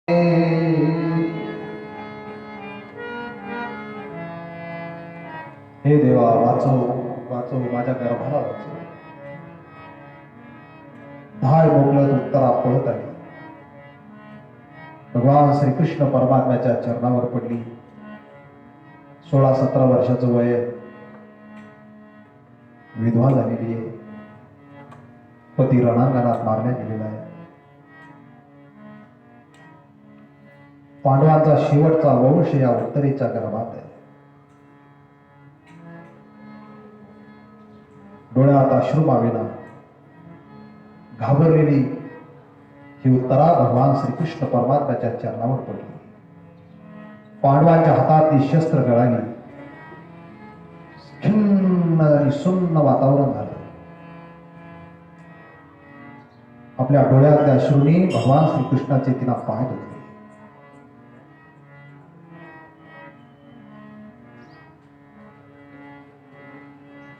हे देवा, वाचव वाचव, माझ्या गर्भाला वाचव. धाय मोकळत उत्तरा पळत आली. भगवान श्रीकृष्ण परमात्म्याच्या चरणावर पडली. 16-17 वर्षाचं वय, विधवा झालेली आहे. पती रणांगणात मारण्यात गेलेला आहे. पांडवांचा शेवटचा वंश या उत्तरेच्या गर्भात आहे. डोळ्यात अश्रू मावेना घाबरलेली ही उत्तरा भगवान श्रीकृष्ण परमात्म्याच्या चरणावर पडली. पांडवांच्या हातातली शस्त्र गळाली. खिन्न आणि सुन्न वातावरण झालं. आपल्या डोळ्यातल्या अश्रूंनी भगवान श्रीकृष्णाचे तिला पाय धुतले.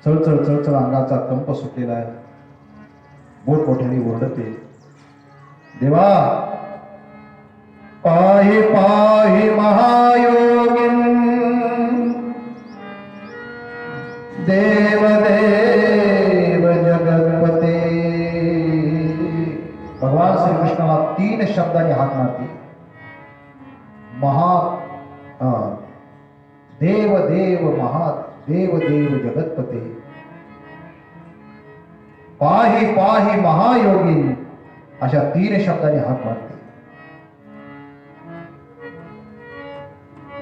चळचळ चळचळ अंगाचा कंप सुटलेला आहे. मोठमोठ्याने ओरडते, देवा, पाहि पाहि महायोगिन, देव देव जगतपते. भगवान श्रीकृष्णाला 3 शब्दांनी हाक मारते. देव देव महादेव देव जगतपते, पाहि पाहि महायोगिन, अशा 3 शब्दांनी हाक मारते.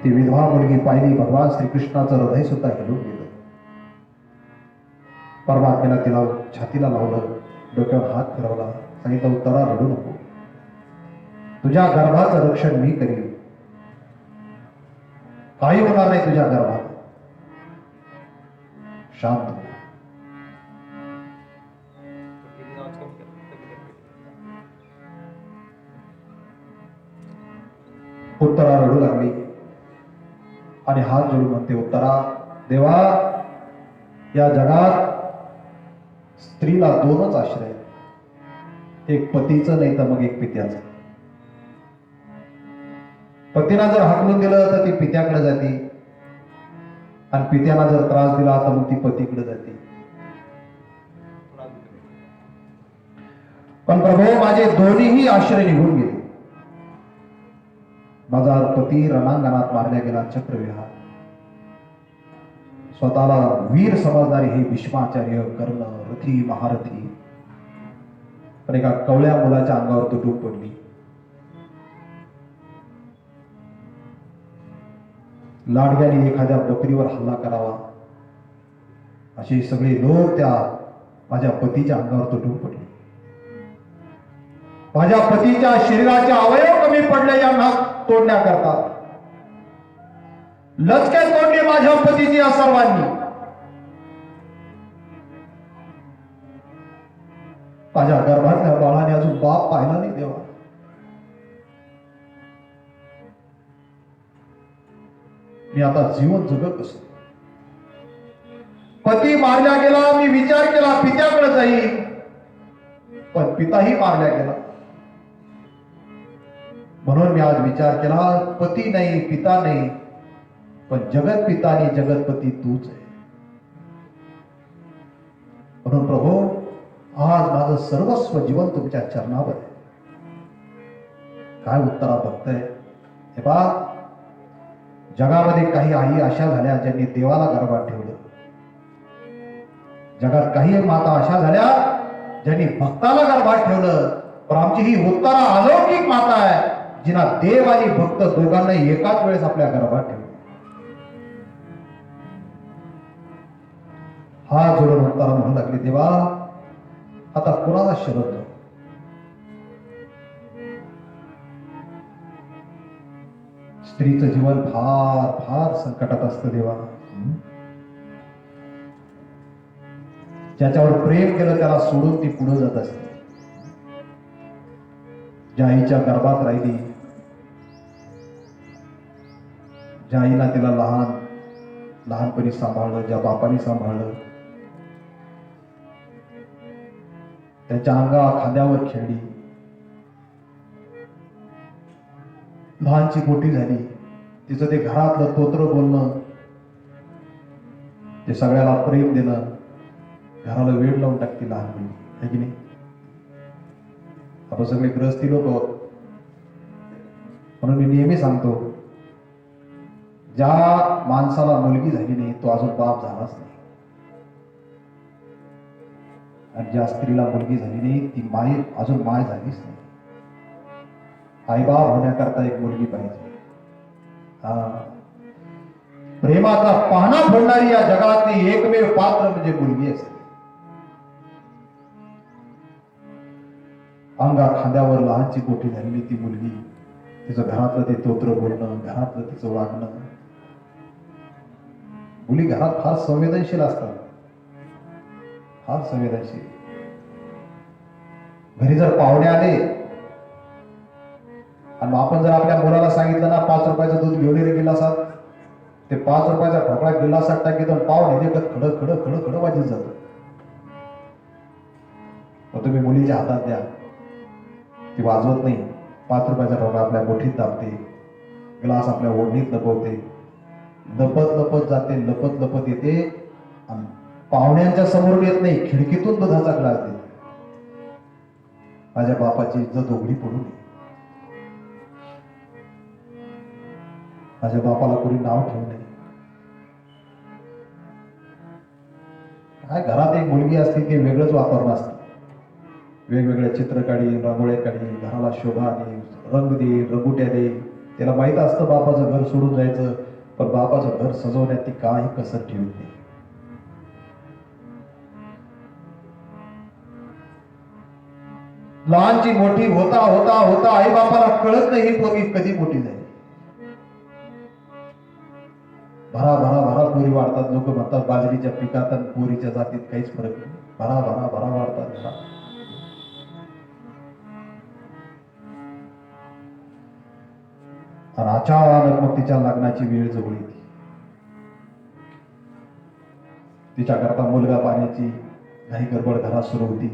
ती विधवा मुलगी पाहिली. भगवान श्रीकृष्णाचं हृदय सुद्धा हिलून गेलं. परमात्म्याला तिला छातीला लावलं, डोक्यावर हात फिरवला, सांगितलं, उत्तरा रडू नको, तुझ्या गर्भाचं रक्षण मी करीन, काही होणार नाही तुझ्या गर्भात, शांत हो. उत्तरा रडू लागली आणि हात जोडून म्हणते, उत्तरा, देवा, या जगात स्त्रीला 2च आश्रय, एक पतीचं नाही तर मग एक पित्याचं. पतीला जर हाकलून दिलं तर ती पित्याकडे जाते, आणि पित्याला जर त्रास दिला तर मग ती पतीकडे जाते. पण प्रभू, माझे दोन्हीही आश्रय निघून गेले. माझा पती रणांगणात मारल्या गेला चक्रविहार. स्वतःला वीर समजणारे हे भीष्माचार्य, कर्ण, रथी, महारथी, पण एका कवळ्या मुलाच्या अंगावर तुटून पडली. लाडग्याने एखाद्या बकरीवर हल्ला करावा असे सगळे लोक त्या माझ्या पतीच्या अंगावर तुटून पडले. माझ्या पतीच्या शरीराचे अवयव कमी पडले यांना तोडण्याकरता. लचके तोडले माझ्या पतीची या सर्वांनी. माझ्या गर्भातल्या बाळाने अजून बाप पाहिला नाही देवा. मी आता जीवन जगत कसं? पती मारला गेला. मी विचार केला पित्याकडे जाईल, पण पिताही मारला गेला. म्हणून मी आज विचार केला, पती नाही, पिता नाही, पण जगत पिता आणि जगतपती तूच आहे. म्हणून प्रभू, आज माझं सर्वस्व जीवन तुमच्या चरणावर आहे. काय उत्तरा बघताय? हे पहा, जगामध्ये काही आई अशा झाल्या ज्यांनी देवाला गर्भात ठेवलं. जगात काही माता अशा झाल्या ज्यांनी भक्ताला गर्भात ठेवलं. पण आमची ही उत्तरा अलौकिक माता आहे, जिना देव आणि भक्त दोघांना एकाच वेळेस आपल्या गर्भात ठेवलं. हा जोडून उत्तरा म्हणू लागली, देवा, आता कोणाला शरण जाऊ? स्त्रीचं जीवन फार फार संकटात असतं देवा. ज्याच्यावर प्रेम केलं त्याला सोडून ती पुढे जात असते. ज्या आईच्या गर्भात राहिली, ज्या आईला तिला लहानपणी सांभाळलं, ज्या बापाने सांभाळलं, त्याच्या खांद्यावर खेळली, लहानची मोठी झाली, तिचं ते घरातलं तोत्र बोलणं, ते सगळ्याला प्रेम देणं, घराला वेळ लावून टाकते लहान मुलगी, है की नाही? आपण सगळे ग्रहस्थी लोक आहोत, म्हणून मी नेहमी सांगतो, ज्या माणसाला मुलगी झाली नाही तो अजून बाप झालाच नाही, आणि ज्या स्त्रीला मुलगी झाली नाही ती माय अजून माय झालीच नाही. आईबाप होण्याकरता एक मुलगी पाहिजे. प्रेमाचा पाहणा फोडणारी या जगातली एकमेव पात्र म्हणजे मुलगी असते. अंगा खांद्यावर लहानची मोठी झालेली ती मुलगी, तिचं घरातलं ते तोत्र बोलणं, घरातलं तिचं वागणं. मुली घरात फार संवेदनशील असतात, फार संवेदनशील. घरी जर पाहुणे आले आणि आपण जर आपल्या मुलाला सांगितलं ना 5 रुपयाचं दूध घेऊन ये गिलासात, ते 5 रुपयाचा ठोकळा गिलासात टाकीत पाहुणे देखत खड खड खड खड वाजत जातं. मग तुम्ही मुलीच्या हातात द्या, ती वाजवत नाही. 5 रुपयाचा ठोकळा आपल्या मुठीत दाबते, ग्लास आपल्या ओढणीत लपवते, लपत लपत जाते, लपत लपत येते आणि पाहुण्यांच्या समोर येत नाही, खिडकीतून दुधाचा ग्लास देते. माझ्या बापाची इज्जत उघडी पडू नये, माझ्या बापाला कोणी नाव ठेवू नये. काय घरात एक मुलगी असते की वेगळंच वातावरण असतं. वेगवेगळे चित्र काढी, रांगोळ्या काढी, घराला शोभा दे, रंग दे, रंगुट्या दे. त्याला माहित असतं बापाचं घर सोडून जायचं, पण बापाचं घर सजवण्यात ती काही कसर ठेवत नाही. लहानची मोठी होता होता होता आई बापाला कळत नाही ही पोरगी कधी मोठी झाली. भरा भरा भरा पोरी वाढतात. लोक म्हणतात बाजरीच्या पिकात आणि पोरीच्या जातीत काहीच फरक नाही. भरा भरा भरा वाढतात घरा. आणि अचानक मग तिच्या लग्नाची वेळ जवळ येते. तिच्याकरता मुलगा पाहण्याची काही गडबड घरात सुरू होती.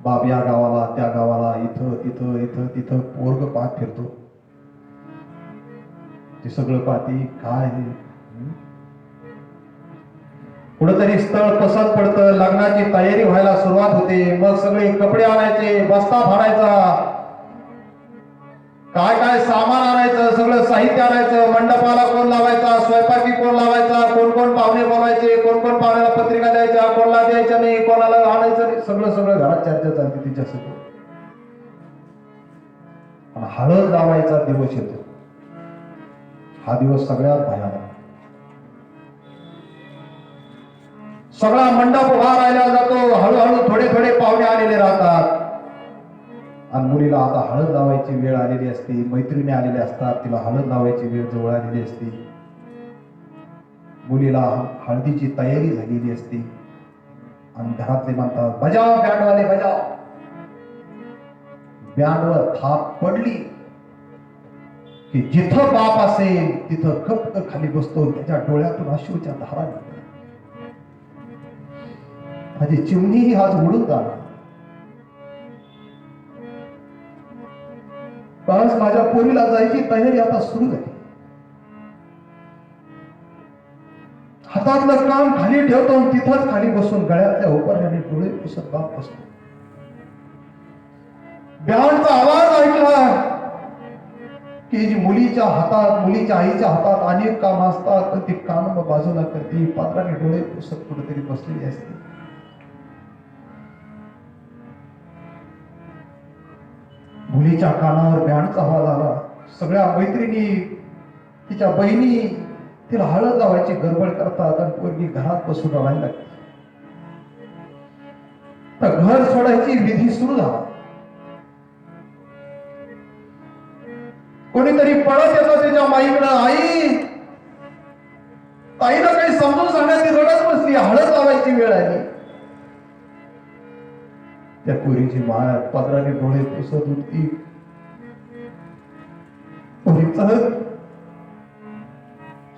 बाप या गावाला त्या गावाला, इथं तिथं इथं तिथं पोरग पाहत फिरतो. ते सगळं पाहती. काय कुठंतरी स्थळ पसंत पडतं, लग्नाची तयारी व्हायला सुरुवात होते. मग सगळे कपडे आणायचे, बस्ता फाडायचा, काय काय सामान आणायचं, सगळं साहित्य आणायचं. मंडपाला कोण लावायचा, स्वयंपाकी कोण लावायचा, कोण कोण पाहुणे बोलायचे, कोण कोण पाहुण्याला पत्रिका द्यायच्या, कोणाला द्यायच्या नाही, कोणाला आणायचं नाही. सगळं सगळं घरात चर्चा चालते तिच्यासोबत. आणि हळद लावायचा दिवस येतो. हा दिवस सगळ्यात भयानक. सगळा मंडप उभा राहिला जातो. हळूहळू थोडे थोडे पाहुणे आलेले राहतात आणि मुलीला आता हळद लावायची वेळ आलेली असते. मैत्रिणी आलेल्या असतात, तिला हळद लावायची वेळ जवळ आलेली असते. मुलीला हळदीची तयारी झालेली असते आणि घरातले म्हणतात बजाव बँडवाले बजाव. बँडवर थाप पडली की जिथं बाप असेल तिथं कप्प खाली बसतो. त्याच्या डोळ्यातून अश्रूच्या धारा निघतात. माझी चिमणी आज उडून जाणार. बस माझ्या पोरीला जायची तयारी आता सुरू झाली. हातातलं काम खाली ठेवतो, तिथंच खाली बसून गळ्यातल्या उपाऱ्याने डोळे पुसत बाप बसतो. बँडचा आवाज ऐकला की जी मुलीच्या आईच्या हातात अनेक काम असतात, पण ती काम बाजूला करते, पात्राने डोळे पुसत कुठेतरी बसलेली असते. मुलीच्या कानावर बँडचा आवाज आला. सगळ्या मैत्रिणी, तिच्या बहिणी तिला हळद लावायची गडबड करतात आणि पोरगी घरात बसून राहायला लागते. तर घर सोडायची विधी सुरू झाला. कोणीतरी पळत येतं त्याच्या माईकडं. आई, ताईला काही समजून सांगण्याची रडत बसली, हळद लावायची वेळ आली. त्या पोरीची माय पदराने डोळे पुसत होती.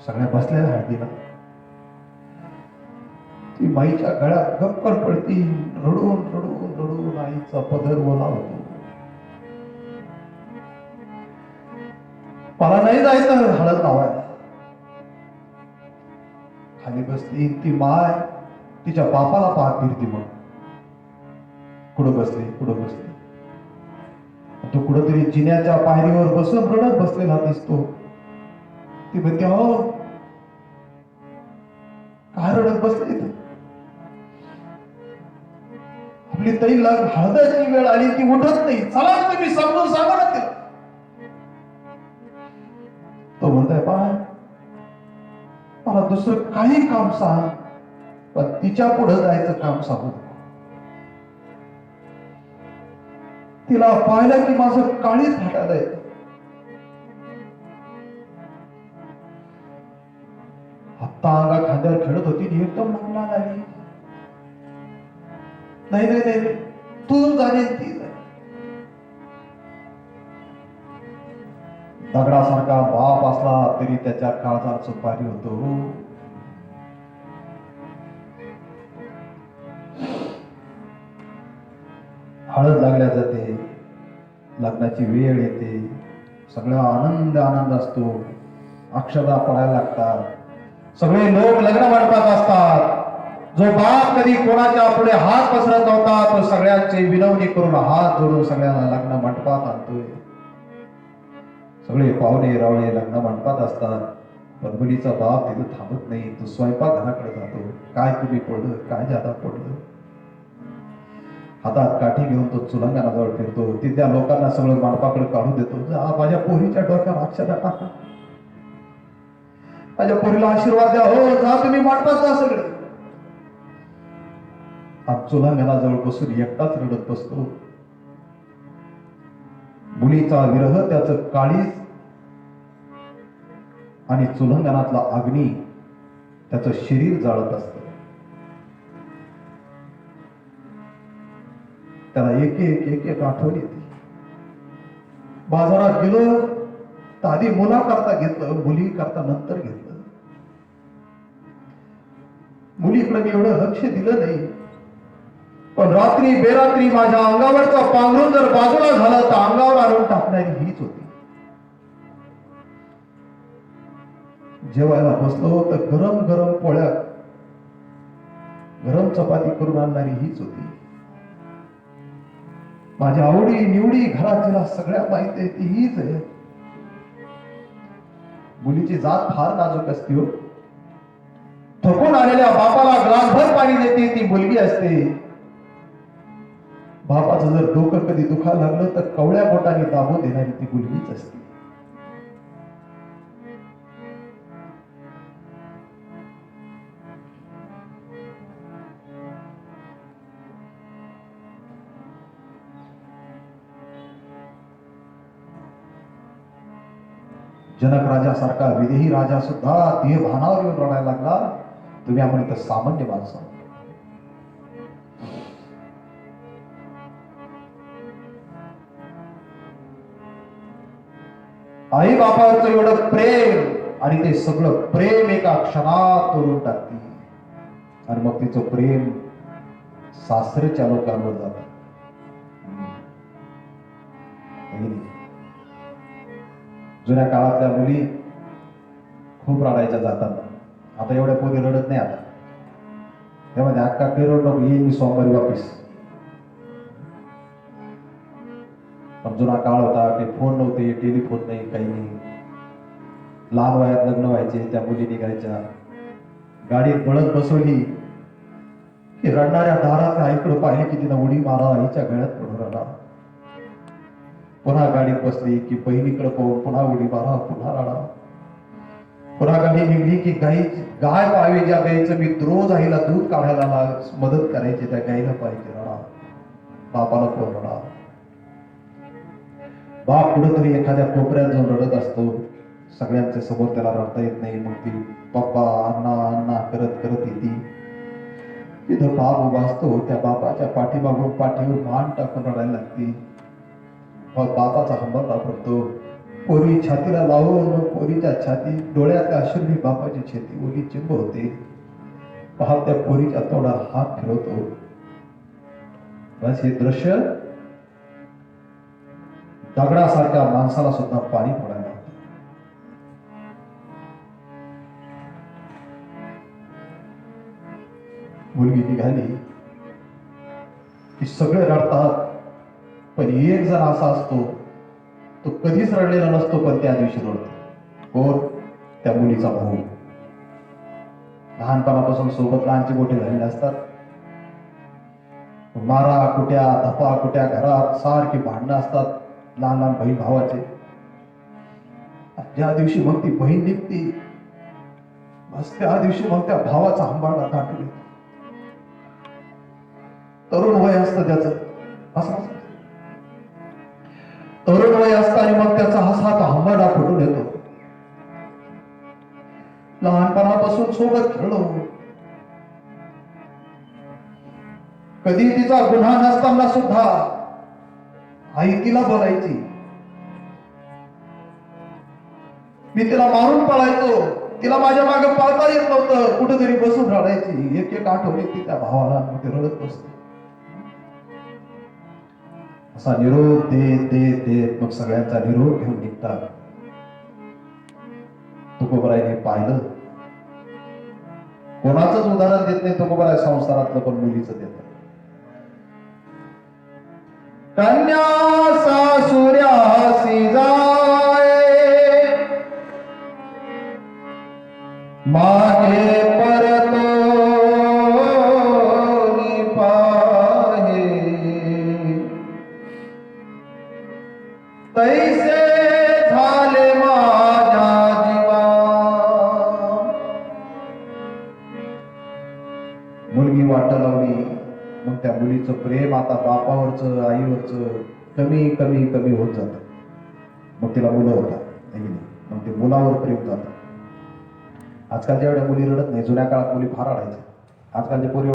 सगळ्या बसल्या हळदीला. ती माईच्या गळ्यात गप्पर पडती. रडून रडून रडून आईचा पदर ओला होतो. मला नाही जायचं हळद लावायला. खाली बसली ती माय तिच्या बापाला पाहत फिरती. मग कुठं बसली तो कुठंतरी जिन्याच्या पायरीवर बसून रडत बसलेला दिसतो. ती म्हणते, हो काय रडत बसले? आपली ताई हळदाची वेळ आली की उठत नाही. चला तुम्ही समजून सांगा ना तिला. तो म्हणताय, पाय मला दुसरं काही काम सांग, पण तिच्या पुढे जायचं काम सांगू नको. तिला पाहिलं की माझं काळीच फाटायला येत. आत्ता अंगा खांद्यावर खेळत होती एकदम लागला नाही. नाही तू जाणे ती दगडासारखा बाप असला तरी त्याच्या काळजात सुपारी होतो. हळद लागल्या जाते, लग्नाची वेळ येते, सगळा आनंद असतो. अक्षता पडायला लागतात, सगळे लोक लग्न मंडपात असतात. जो बाप कधी कोणाच्या पुढे हात पसरत नव्हता तो सगळ्यांची विनवणी करून हात जोडून सगळ्यांना लग्न मंडपात आणतोय. सगळे पाहुणे रावळे लग्न मंडपात असतात, पण मुलीचा बाप तिथं थांबत नाही. तो स्वयंपाक घराकडे जातो. काय तुम्ही पडलं, काय जादा पडलं. हातात काठी घेऊन तो चुलंगानाजवळ फिरतो. तिथल्या लोकांना सगळं मंडपाकडे काढून देतो. जा माझ्या पोरीच्या डोक्यावर अक्षता टाका, माझ्या पोरीला आशीर्वाद द्या. हो जा तुम्ही मंडपात जा सगळे. चुलंगानाजवळ बसून एकटाच रडत बसतो. मुलीचा विरह त्याचं काळीज आणि चुलंगानातला अग्नी त्याचं शरीर जाळत असत. त्याला एक आठवण येते. बाजारात गेलो तर आधी मुला करता घेतलं, मुली करता नंतर घेतलं. मुलीकडे मी एवढं लक्ष दिलं नाही, पण रात्री बेरात्री माझ्या अंगावरचा पांघरून जर बाजूला झाला तर अंगावर आणून टाकणारी हीच होती. जेवायला बसलो तर गरम गरम पोळ्या, गरम चपाती करून आणणारी हीच होती. माझ्या आवडी निवडी घरात जिला सगळ्या माहित आहे ती हीच आहे. मुलीची जात फार नाजूक असते हो. थकून आलेल्या बापाला ग्लासभर पाणी देते ती मुलगी असते. बापाचं जर डोकं कधी दुखायला लागलं तर कवळ्या बोटाने दाबून देणारी ती मुलगीच असते. जनक राजासारखा विदेही राजा सुद्धा देह भानावर येऊन रडायला लागला. तुम्ही आपण इथं सामान्य माणसं. आई बापावरचं एवढं प्रेम आणि ते सगळं प्रेम एका क्षणात तोडून टाकते. आणि मग तिचं प्रेम सासरेच्या लोकांवर जात. जुन्या काळातल्या मुली खूप रडायच्या जाताना. आता एवढ्या पोरी रडत नाही. आता त्यामध्ये अक्का रड नको, येईल मी सोमवारी वापिस. पण जुना काळ होता, काही फोन नव्हते, टेलिफोन नाही, काही नाही. लहान वयात लग्न व्हायचे, त्या मुली निघायच्या. गाडीत बळत बसवली की रडणाऱ्या दारात आईकडे पाहिले की तिनं उडी मारा, आईच्या गळ्यात पडून रडा. पुन्हा गाडीत बसली की बहिणीकडे पाहून पुन्हा उडी मारा, पुन्हा रडा. पुन्हा गाडी निघली की गाय पाहावी, ज्या गाईचं मी रोज आईला दूध काढायला मदत करायची त्या गाईला पाहिजे रडा. बापाला कोण रडा. बाप कुठंतरी एखाद्या कोपऱ्यात जाऊन रडत असतो. सगळ्यांच्या समोर त्याला रडता येत नाही. मग ती पप्पा अण्णा अण्णा करत करत येते. तिथं बाप उभा असतो. त्या बापाच्या पाठीमागून पाठीवर मान टाकून रडायला लागते. बापाचा हंबरडा पडतो. पोरी छातीला लावून पोरीच्या छाती डोळ्यातल्या अश्रूंनी बापाची छाती ओली चिंब होते. पाहत त्या पोरीच्या तोंडात हात फिरवतो. बस हे दृश्य दगडासारख्या माणसाला सुद्धा पाणी पडायला लागतं. मुलगी निघाली की सगळे रडतात, पण एक जण असा असतो तो कधीच रडलेला नसतो, पण त्या दिवशी रडतो. कोण? त्या मुलीचा भाऊ. लहानपणापासून सोबत लहानची मोठे झालेले असतात. मारा कुट्या, धपा कुट्या, घरात सारखी भांडणं असतात लहान लहान बहीण भावाचे. ज्या दिवशी मग ती बहीण निघते, बस त्या दिवशी मग त्या भावाचा हंबाडा दाटून येतो. तरुण वय असतं त्याचं, असं तरुण वय असतं आणि मग त्याचा हसा तो हंबाडा फुटून येतो. लहानपणापासून सोबत खेळलो, कधी तिचा गुन्हा नसताना सुद्धा आई तिला बोलायची, मी तिला मारून पळायचो, तिला माझ्या मागे पळता येत नव्हतं, कुठेतरी बसून रडायची. एक एक आठवणी ती त्या भावाला ते रडत बसते. असा निरोप देत देत देत मग सगळ्यांचा निरोप घेऊन निघतात. तुकोबरायने पाहिलं, कोणाचंच उदाहरण देत नाही तुकोबराय संसारातलं, पण मुलीचं देत. कन्या सासुऱ्यासी जाय, मागे परतो पाहे, तैसे झाले माझ्या जीवा. मुलगी वाट लावली, मग त्या मुलीचं प्रेम आता बापावरचं आईवरचं कमी कमी कमी होत जातं. मग तिला मुलं होतात, मग ते मुलावर प्रेम जातं. आजकालच्या एवढ्या मुली रडत नाही, जुन्या काळात मुली फार रडायच्या. आजकालच्या पोरी